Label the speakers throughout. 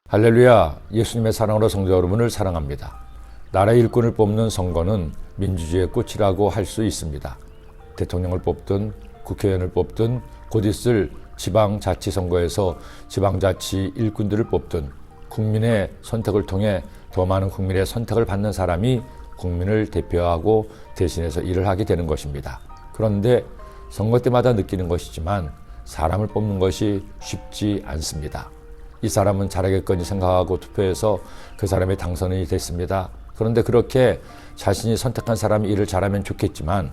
Speaker 1: 할렐루야, 예수님의 사랑으로 성도 여러분을 사랑합니다. 나라의 일꾼을 뽑는 선거는 민주주의의 꽃이라고 할 수 있습니다. 대통령을 뽑든 국회의원을 뽑든 곧 있을 지방자치선거에서 지방자치 일꾼들을 뽑든 국민의 선택을 통해 더 많은 국민의 선택을 받는 사람이 국민을 대표하고 대신해서 일을 하게 되는 것입니다. 그런데 선거 때마다 느끼는 것이지만 사람을 뽑는 것이 쉽지 않습니다. 이 사람은 잘하겠거니 생각하고 투표해서 그 사람이 당선이 됐습니다. 그런데 그렇게 자신이 선택한 사람이 일을 잘하면 좋겠지만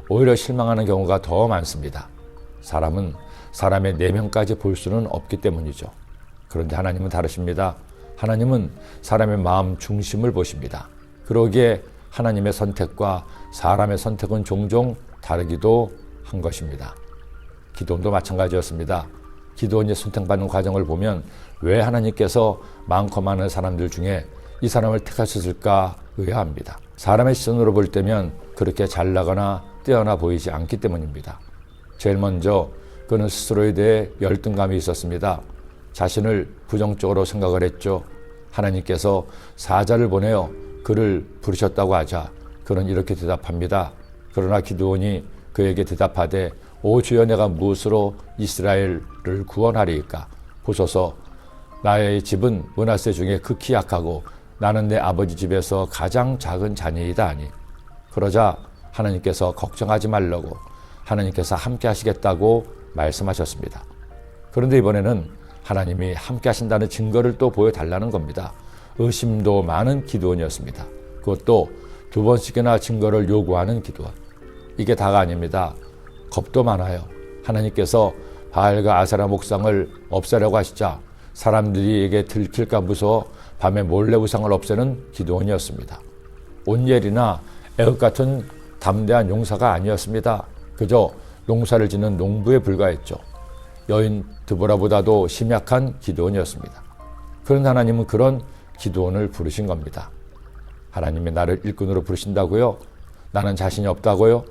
Speaker 1: 오히려 실망하는 경우가 더 많습니다. 사람은 사람의 내면까지 볼 수는 없기 때문이죠. 그런데 하나님은 다르십니다. 하나님은 사람의 마음 중심을 보십니다. 그러기에 하나님의 선택과 사람의 선택은 종종 다르기도 한 것입니다. 기도원도 마찬가지였습니다. 기도원이 선택받는 과정을 보면 왜 하나님께서 많고 많은 사람들 중에 이 사람을 택하셨을까 의아합니다. 사람의 시선으로 볼 때면 그렇게 잘나거나 뛰어나 보이지 않기 때문입니다. 제일 먼저 그는 스스로에 대해 열등감이 있었습니다. 자신을 부정적으로 생각을 했죠. 하나님께서 사자를 보내어 그를 부르셨다고 하자 그는 이렇게 대답합니다. 그러나 기드온이 그에게 대답하되 오 주여, 내가 무엇으로 이스라엘을 구원하리이까? 보소서, 나의 집은 므낫세 중에 극히 약하고 나는 내 아버지 집에서 가장 작은 자녀이다 하니. 그러자 하나님께서 걱정하지 말라고, 하나님께서 함께 하시겠다고 말씀하셨습니다. 그런데 이번에는 하나님이 함께 하신다는 증거를 또 보여달라는 겁니다. 의심도 많은 기드온이었습니다. 그것도 2번씩이나 증거를 요구하는 기드온. 이게 다가 아닙니다. 겁도 많아요. 하나님께서 바알과 아세라 목상을 없애려고 하시자 사람들에게 들킬까 무서워 밤에 몰래 우상을 없애는 기드온이었습니다. 온니엘이나 에흑 같은 담대한 용사가 아니었습니다. 그저 농사를 짓는 농부에 불과했죠. 여인 드보라보다도 심약한 기드온이었습니다. 그런데 하나님은 그런 기드온을 부르신 겁니다. 하나님이 나를 일꾼으로 부르신다고요? 나는 자신이 없다고요?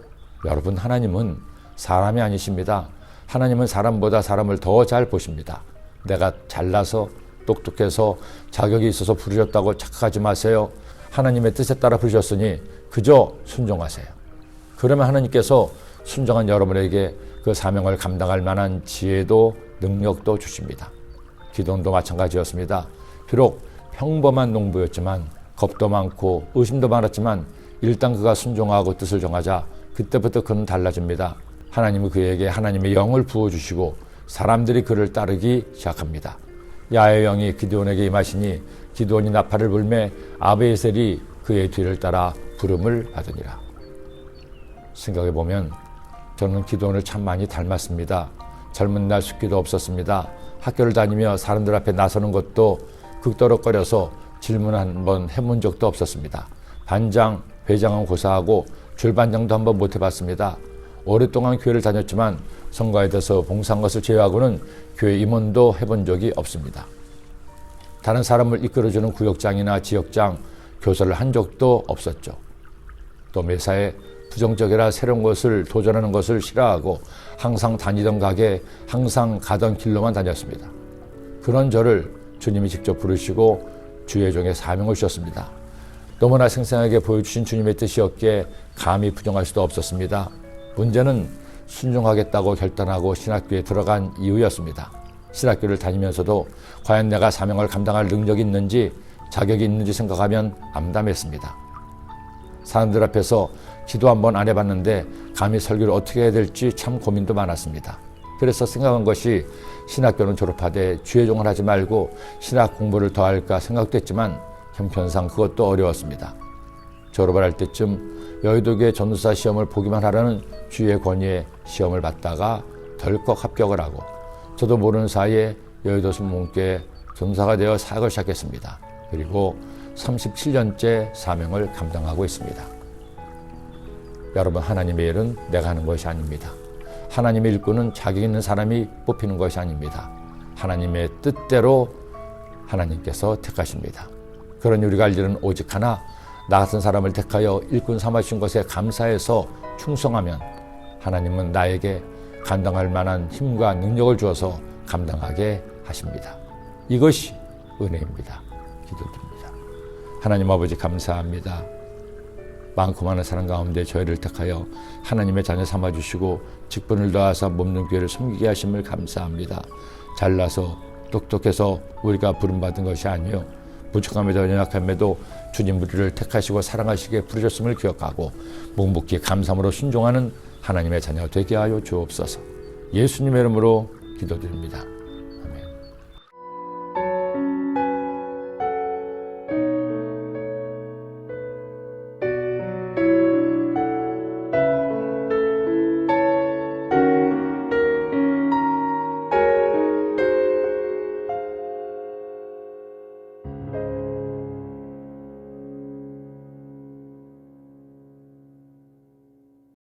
Speaker 1: 여러분, 하나님은 사람이 아니십니다. 하나님은 사람보다 사람을 더 잘 보십니다. 내가 잘나서 똑똑해서 자격이 있어서 부르셨다고 착각하지 마세요. 하나님의 뜻에 따라 부르셨으니 그저 순종하세요. 그러면 하나님께서 순종한 여러분에게 그 사명을 감당할 만한 지혜도 능력도 주십니다. 기도원도 마찬가지였습니다. 비록 평범한 농부였지만 겁도 많고 의심도 많았지만 일단 그가 순종하고 뜻을 정하자 그때부터 그는 달라집니다. 하나님은 그에게 하나님의 영을 부어주시고 사람들이 그를 따르기 시작합니다. 야훼의 영이 기드온에게 임하시니 기드온이 나팔을 불매 아비에셀이 그의 뒤를 따라 부름을 받으니라. 생각해보면 저는 기드온을 참 많이 닮았습니다. 젊은 날 숫기도 없었습니다. 학교를 다니며 사람들 앞에 나서는 것도 극더럭거려서 질문 한 번 해본 적도 없었습니다. 반장, 회장은 고사하고 줄반장도 한번 못 해봤습니다. 오랫동안 교회를 다녔지만 선거에 대해서 봉사한 것을 제외하고는 교회 임원도 해본 적이 없습니다. 다른 사람을 이끌어주는 구역장이나 지역장, 교사를 한 적도 없었죠. 또 매사에 부정적이라 새로운 것을 도전하는 것을 싫어하고 항상 다니던 가게, 항상 가던 길로만 다녔습니다. 그런 저를 주님이 직접 부르시고 주의 종의 사명을 주셨습니다. 너무나 생생하게 보여주신 주님의 뜻이었기에 감히 부정할 수도 없었습니다. 문제는 순종하겠다고 결단하고 신학교에 들어간 이유였습니다. 신학교를 다니면서도 과연 내가 사명을 감당할 능력이 있는지 자격이 있는지 생각하면 암담했습니다. 사람들 앞에서 기도 한번 안 해봤는데 감히 설교를 어떻게 해야 될지 참 고민도 많았습니다. 그래서 생각한 것이 신학교는 졸업하되 주의 종을 하지 말고 신학 공부를 더 할까 생각도 했지만 형편상 그것도 어려웠습니다. 졸업을 할 때쯤 여의도교회 전도사 시험을 보기만 하라는 주의 권위에 시험을 봤다가 덜컥 합격을 하고 저도 모르는 사이에 여의도 순복음교회 전도사가 되어 사역을 시작했습니다. 그리고 37년째 사명을 감당하고 있습니다. 여러분, 하나님의 일은 내가 하는 것이 아닙니다. 하나님의 일꾼은 자격 있는 사람이 뽑히는 것이 아닙니다. 하나님의 뜻대로 하나님께서 택하십니다. 그러니 우리가 할 일은 오직 하나, 나 같은 사람을 택하여 일꾼 삼으신 것에 감사해서 충성하면 하나님은 나에게 감당할 만한 힘과 능력을 주어서 감당하게 하십니다. 이것이 은혜입니다. 기도드립니다. 하나님 아버지, 감사합니다. 많고 많은 사람 가운데 저희를 택하여 하나님의 자녀 삼아주시고 직분을 더하사 몸는 교회를 섬기게 하심을 감사합니다. 잘나서 똑똑해서 우리가 부름받은 것이 아니요 부족함에도 연약함에도 주님 우리를 택하시고 사랑하시게 부르셨음을 기억하고 묵묵히 감사함으로 순종하는 하나님의 자녀 되게 하여 주옵소서. 예수님의 이름으로 기도드립니다.